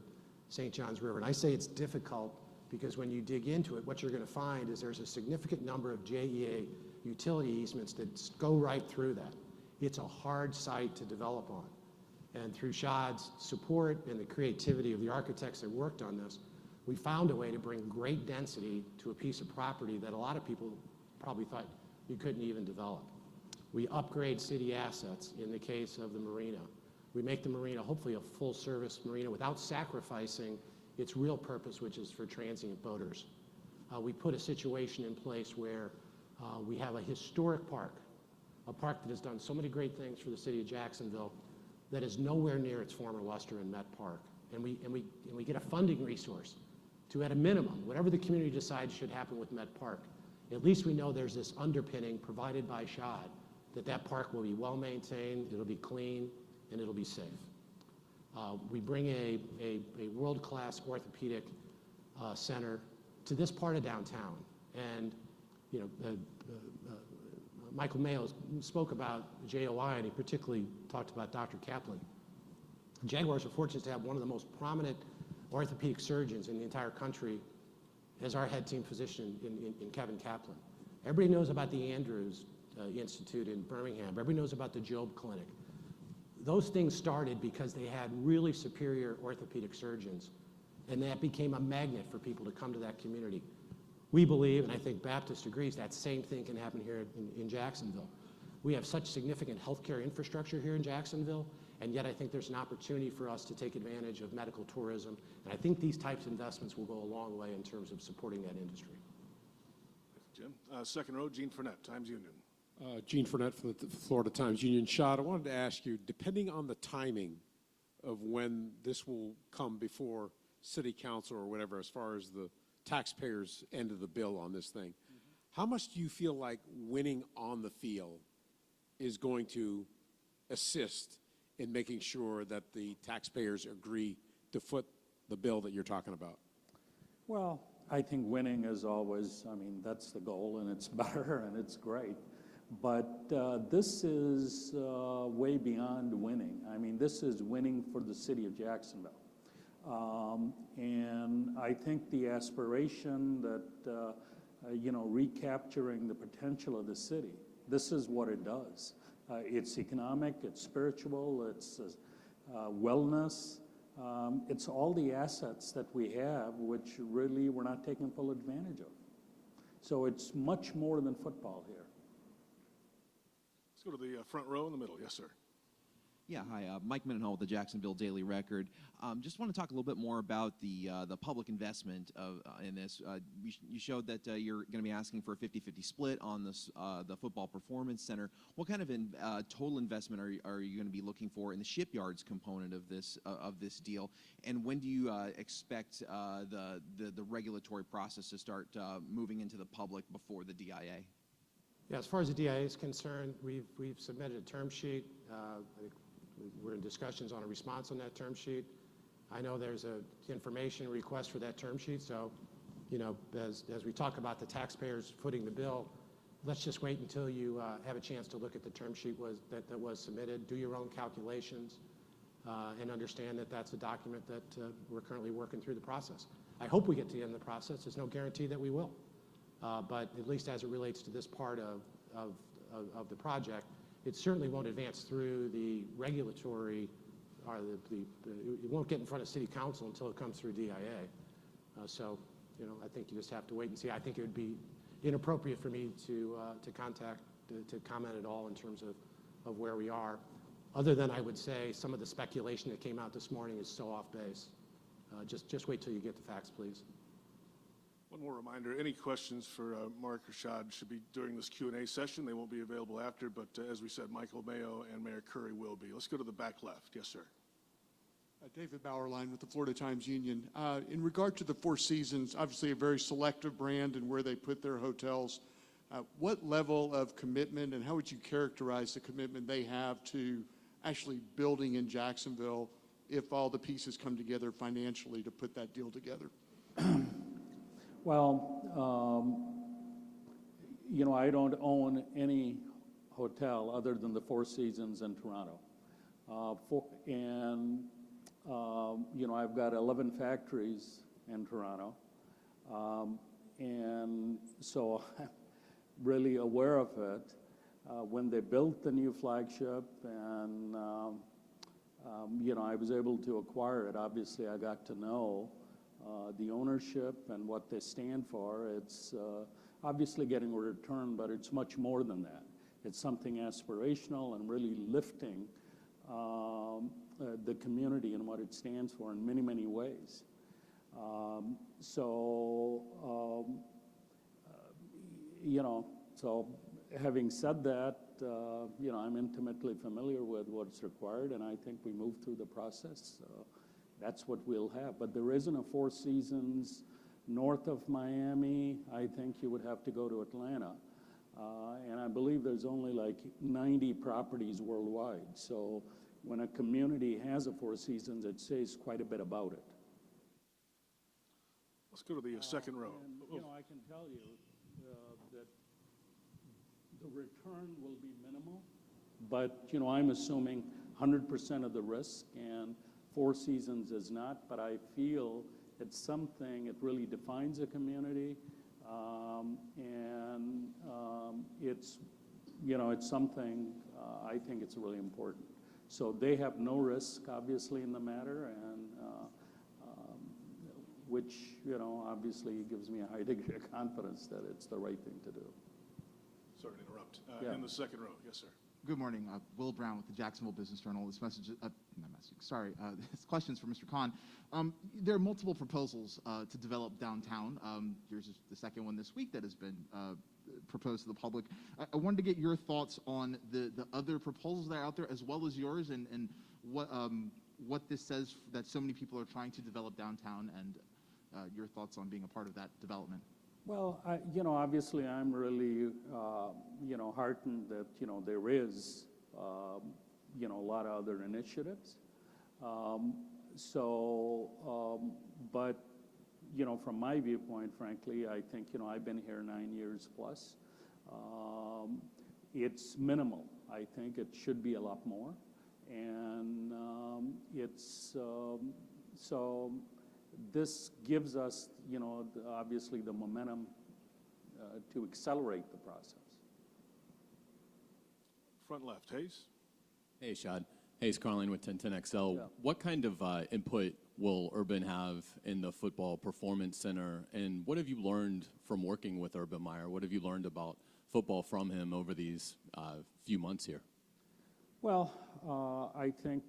St. Johns River, and I say it's difficult because when you dig into it, what you're going to find is there's a significant number of JEA utility easements that go right through that. It's a hard site to develop on. And through Shad's support and the creativity of the architects that worked on this, we found a way to bring great density to a piece of property that a lot of people probably thought you couldn't even develop. We upgrade city assets in the case of the marina. We make the marina hopefully a full-service marina without sacrificing its real purpose, which is for transient boaters. We put a situation in place where we have a historic park, a park that has done so many great things for the city of Jacksonville that is nowhere near its former luster in Met Park. And we get a funding resource to, at a minimum, whatever the community decides should happen with Met Park, at least we know there's this underpinning provided by Shad that that park will be well maintained, it'll be clean, and it'll be safe. We bring a world-class orthopedic center to this part of downtown. And, you know, Michael Mayo spoke about JOI, and he particularly talked about Dr. Kaplan. Jaguars are fortunate to have one of the most prominent orthopedic surgeons in the entire country as our head team physician in Kevin Kaplan. Everybody knows about the Andrews Institute in Birmingham. Everybody knows about the Job Clinic. Those things started because they had really superior orthopedic surgeons, and that became a magnet for people to come to that community. We believe, and I think Baptist agrees, that same thing can happen here in Jacksonville. We have such significant healthcare infrastructure here in Jacksonville, and yet I think there's an opportunity for us to take advantage of medical tourism, and I think these types of investments will go a long way in terms of supporting that industry. Jim. Second row, Gene Fournette, Times Union. Gene Fournette from the Florida Times Union. Shad, I wanted to ask you, depending on the timing of when this will come before City Council or whatever, as far as the taxpayers' end of the bill on this thing, how much do you feel like winning on the field is going to assist in making sure that the taxpayers agree to foot the bill that you're talking about? Well, I think winning is always, I mean, that's the goal, and it's better, and it's great. But this is way beyond winning. I mean, this is winning for the city of Jacksonville. And I think the aspiration that, you know, recapturing the potential of the city, this is what it does. It's economic, it's spiritual, it's wellness. It's all the assets that we have, which really we're not taking full advantage of. So it's much more than football here. Let's go to the front row in the middle. Yes, sir. Yeah, hi, Mike Mendenhall with the Jacksonville Daily Record. Just want to talk a little bit more about the public investment in this. You showed that you're going to be asking for a 50-50 split on this, the Football Performance Center. What kind of total investment are you going to be looking for in the Shipyards component of this deal? And when do you expect the regulatory process to start moving into the public before the DIA? Yeah, as far as the DIA is concerned, we've submitted a term sheet. We're in discussions on a response on that term sheet. I know there's an information request for that term sheet, so, you know, as we talk about the taxpayers footing the bill, let's just wait until you have a chance to look at the term sheet that was submitted, do your own calculations, and understand that that's a document that we're currently working through the process. I hope we get to the end of the process. There's no guarantee that we will. But at least as it relates to this part of the project, it certainly won't advance through the regulatory, or it won't get in front of City Council until it comes through DIA. So, you know, I think you just have to wait and see. I think it would be inappropriate for me to comment at all in terms of where we are, other than I would say some of the speculation that came out this morning is so off base. Just wait till you get the facts, please. One more reminder, any questions for Mark or Shad should be during this Q&A session. They won't be available after, but as we said, Michael Mayo and Mayor Curry will be. Let's go to the back left. Yes, sir. David Bauerlein with the Florida Times Union. In regard to the Four Seasons, obviously a very selective brand in where they put their hotels. What level of commitment, and how would you characterize the commitment they have to actually building in Jacksonville if all the pieces come together financially to put that deal together? Well, you know, I don't own any hotel other than the Four Seasons in Toronto. You know, I've got 11 factories in Toronto. And so I'm really aware of it. When they built the new flagship and, you know, I was able to acquire it, obviously I got to know the ownership and what they stand for. It's obviously getting a return, but it's much more than that. It's something aspirational and really lifting the community and what it stands for in many, many ways. So having said that, I'm intimately familiar with what's required, and I think we move through the process. That's what we'll have. But there isn't a Four Seasons north of Miami. I think you would have to go to Atlanta. And I believe there's only like 90 properties worldwide. So when a community has a Four Seasons, it says quite a bit about it. Let's go to the second row. And, I can tell you that the return will be minimal, but, I'm assuming 100% of the risk, and Four Seasons is not, but I feel it's something, it really defines a community, and it's something, I think it's really important. So they have no risk, obviously, in the matter, and which, obviously gives me a high degree of confidence that it's the right thing to do. Sorry to interrupt. Yeah. In the second row, yes, sir. Good morning. Will Brown with the Jacksonville Business Journal. This question's for Mr. Khan. There are multiple proposals to develop downtown. Here's the second one this week that has been proposed to the public. I wanted to get your thoughts on the other proposals that are out there, as well as yours, and what this says that so many people are trying to develop downtown, and your thoughts on being a part of that development. Well, obviously I'm really, heartened that, there is, a lot of other initiatives. But, from my viewpoint, frankly, I think, I've been here 9 years plus. It's minimal. I think it should be a lot more. And so this gives us, obviously the momentum to accelerate the process. Front left, Hayes. Hey, Shad. Hayes Carlin with 1010XL. Yeah. What kind of input will Urban have in the Football Performance Center, and what have you learned from working with Urban Meyer? What have you learned about football from him over these few months here? Well, I think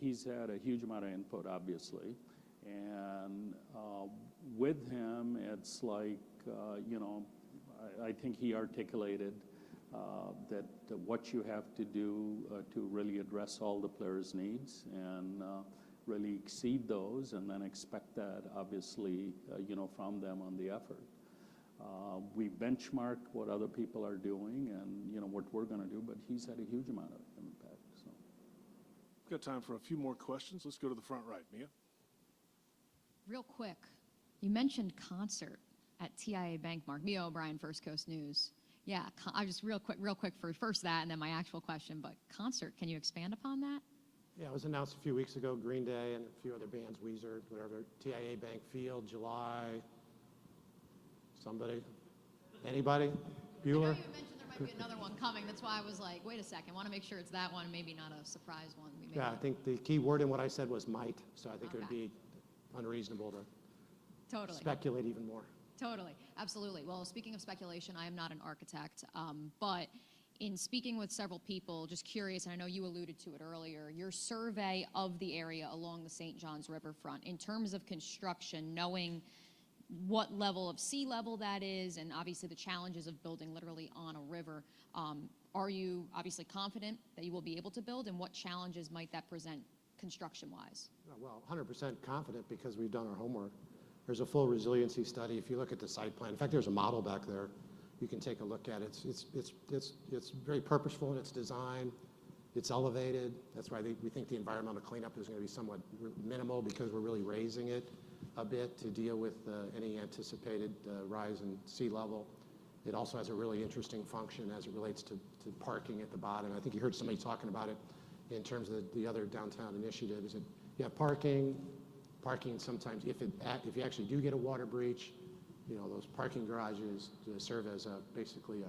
he's had a huge amount of input, obviously. And with him, it's like, I think he articulated that what you have to do to really address all the players' needs and really exceed those, and then expect that, obviously, from them on the effort. We benchmark what other people are doing and, what we're going to do, but he's had a huge amount of impact. So. We've got time for a few more questions. Let's go to the front right. Mia? Real quick, you mentioned concert at TIA Bank, Mark. Mia O'Brien, First Coast News. Yeah, I just real quick for first that and then my actual question, but concert, can you expand upon that? Yeah, it was announced a few weeks ago, Green Day and a few other bands, Weezer, whatever, TIA Bank Field, July. Somebody? Anybody? I know Bueller? you mentioned there might be another one coming. That's why I was like, wait a second, want to make sure it's that one, maybe not a surprise one. Yeah, I think the key word in what I said was might, so I think it would Okay. be unreasonable to Totally. speculate even more. Totally, absolutely. Well, speaking of speculation, I am not an architect, but in speaking with several people, just curious, and I know you alluded to it earlier, your survey of the area along the St. Johns riverfront, in terms of construction, knowing what level of sea level that is, and obviously the challenges of building literally on a river, are you obviously confident that you will be able to build, and what challenges might that present construction-wise? Well, 100% confident because we've done our homework. There's a full resiliency study. If you look at the site plan, in fact, there's a model back there. You can take a look at it. It's very purposeful in its design. It's elevated. That's why we think the environmental cleanup is going to be somewhat minimal because we're really raising it a bit to deal with any anticipated rise in sea level. It also has a really interesting function as it relates to parking at the bottom. I think you heard somebody talking about it in terms of the other downtown initiatives. You have parking sometimes, if you actually do get a water breach, those parking garages serve as basically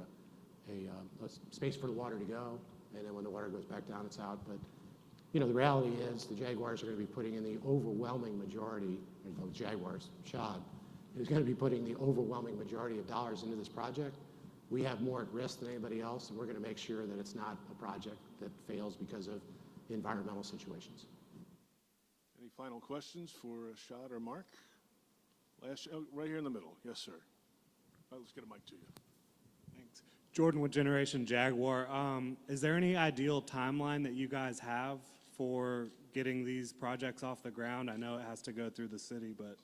a space for the water to go, and then when the water goes back down, it's out. But the reality is the Jaguars are going to be putting in the overwhelming majority, Jaguars, Shad, is going to be putting the overwhelming majority of dollars into this project. We have more at risk than anybody else, and we're going to make sure that it's not a project that fails because of environmental situations. Any final questions for Shad or Mark? Right here in the middle. Yes, sir. Let's get a mic to you. Thanks. Jordan with Generation Jaguar. Is there any ideal timeline that you guys have for getting these projects off the ground? I know it has to go through the city, but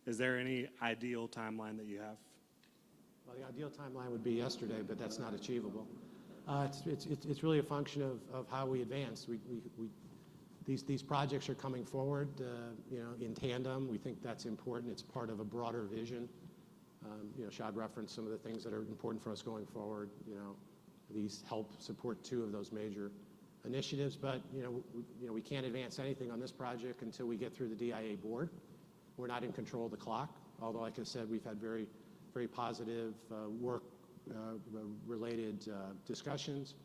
is there any ideal timeline that you have? Well, the ideal timeline would be yesterday, but that's not achievable. It's really a function of how we advance. These projects are coming forward, in tandem. We think that's important. It's part of a broader vision. Shad referenced some of the things that are important for us going forward. These help support two of those major initiatives, but we can't advance anything on this project until we get through the DIA board. We're not in control of the clock, although, like I said, we've had very, very positive work-related discussions.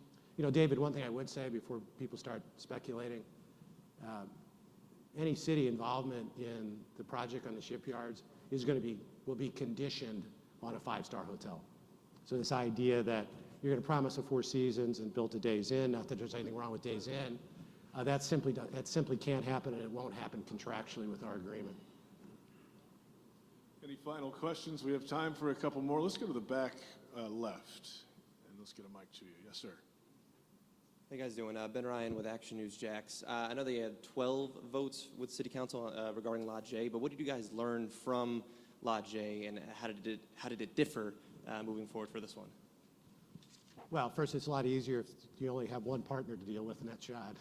David, one thing I would say before people start speculating, any city involvement in the project on the shipyards will be conditioned on a five-star hotel. So this idea that you're going to promise a Four Seasons and build a Days Inn, not that there's anything wrong with Days Inn, that simply can't happen, and it won't happen contractually with our agreement. Any final questions? We have time for a couple more. Let's go to the back left, and let's get a mic to you. Yes, sir. How you guys doing? Ben Ryan with Action News Jax. I know they had 12 votes with City Council regarding Lot J, but what did you guys learn from Lot J, and how did it differ moving forward for this one? Well, first, it's a lot easier if you only have one partner to deal with, and that's Shad.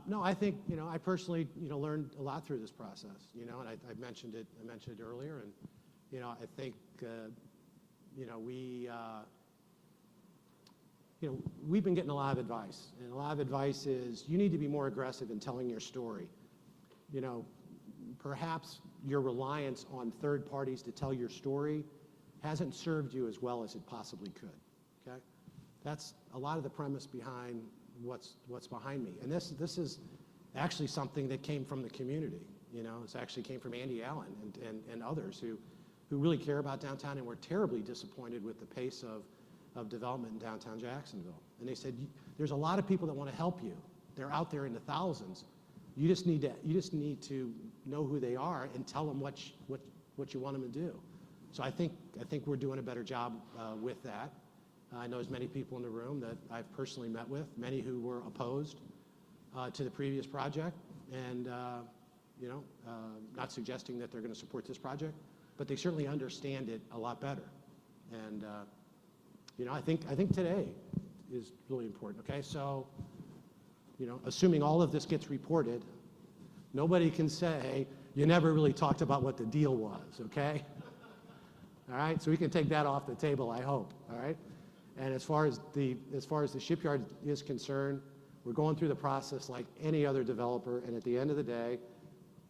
No, I think, I personally, learned a lot through this process, and I mentioned it earlier, and, I think, we've been getting a lot of advice, and a lot of advice is you need to be more aggressive in telling your story. Perhaps your reliance on third parties to tell your story hasn't served you as well as it possibly could, okay? That's a lot of the premise behind what's behind me. And this is actually something that came from the community, This actually came from Andy Allen and others who really care about downtown and were terribly disappointed with the pace of development in downtown Jacksonville. And they said, there's a lot of people that want to help you. They're out there in the thousands. You just need to know who they are and tell them what you want them to do. So I think we're doing a better job with that. I know there's many people in the room that I've personally met with, many who were opposed to the previous project, and not suggesting that they're going to support this project, but they certainly understand it a lot better. And I think today is really important. Okay, so assuming all of this gets reported, nobody can say you never really talked about what the deal was. Okay, all right. So we can take that off the table, I hope. All right. And as far as the shipyard is concerned, we're going through the process like any other developer, and at the end of the day,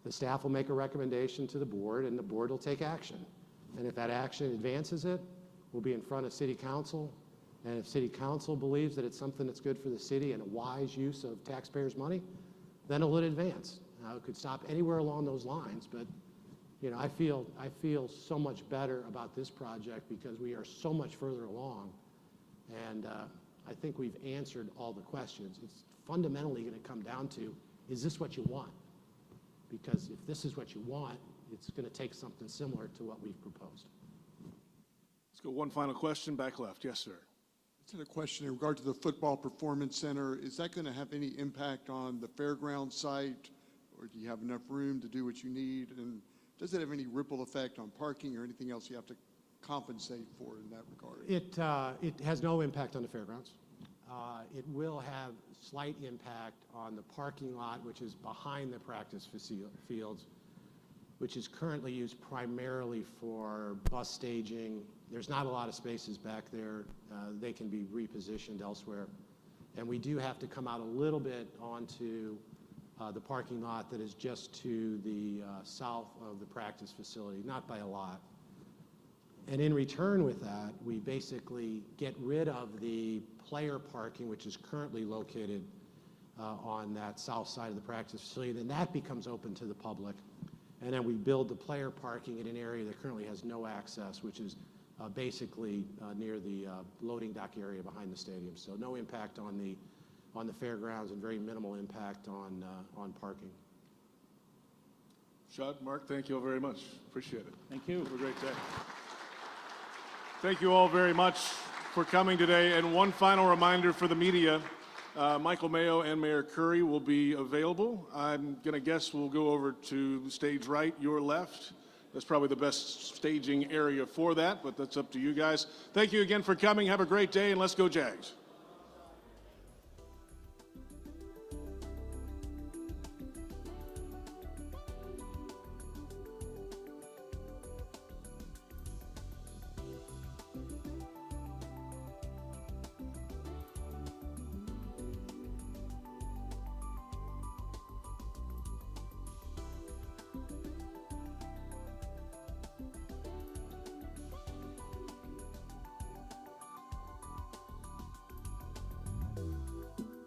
the staff will make a recommendation to the board, and the board will take action. And if that action advances it, we'll be in front of City Council, and if City Council believes that it's something that's good for the city and a wise use of taxpayers' money, then it'll advance. Now, it could stop anywhere along those lines, but I feel so much better about this project because we are so much further along. And I think we've answered all the questions. It's fundamentally going to come down to, is this what you want? Because if this is what you want, it's going to take something similar to what we've proposed. Let's go one final question, back left. Yes, sir. Just had a question in regard to the Football Performance Center. Is that going to have any impact on the fairground site, or do you have enough room to do what you need? And does it have any ripple effect on parking or anything else you have to compensate for in that regard? It has no impact on the fairgrounds. It will have slight impact on the parking lot, which is behind the practice fields, which is currently used primarily for bus staging. There's not a lot of spaces back there. They can be repositioned elsewhere. And we do have to come out a little bit onto the parking lot that is just to the south of the practice facility, not by a lot. And in return with that, we basically get rid of the player parking, which is currently located on that south side of the practice facility. Then that becomes open to the public. And then we build the player parking in an area that currently has no access, which is basically near the loading dock area behind the stadium. So no impact on the on the fairgrounds and very minimal impact on parking. Shad, Mark, thank you all very much. Appreciate it. Thank you. Have a great day. Thank you all very much for coming today. And one final reminder for the media, Michael Mayo and Mayor Curry will be available. I'm going to guess we'll go over to stage right, your left. That's probably the best staging area for that, but that's up to you guys. Thank you again for coming. Have a great day, and let's go Jags.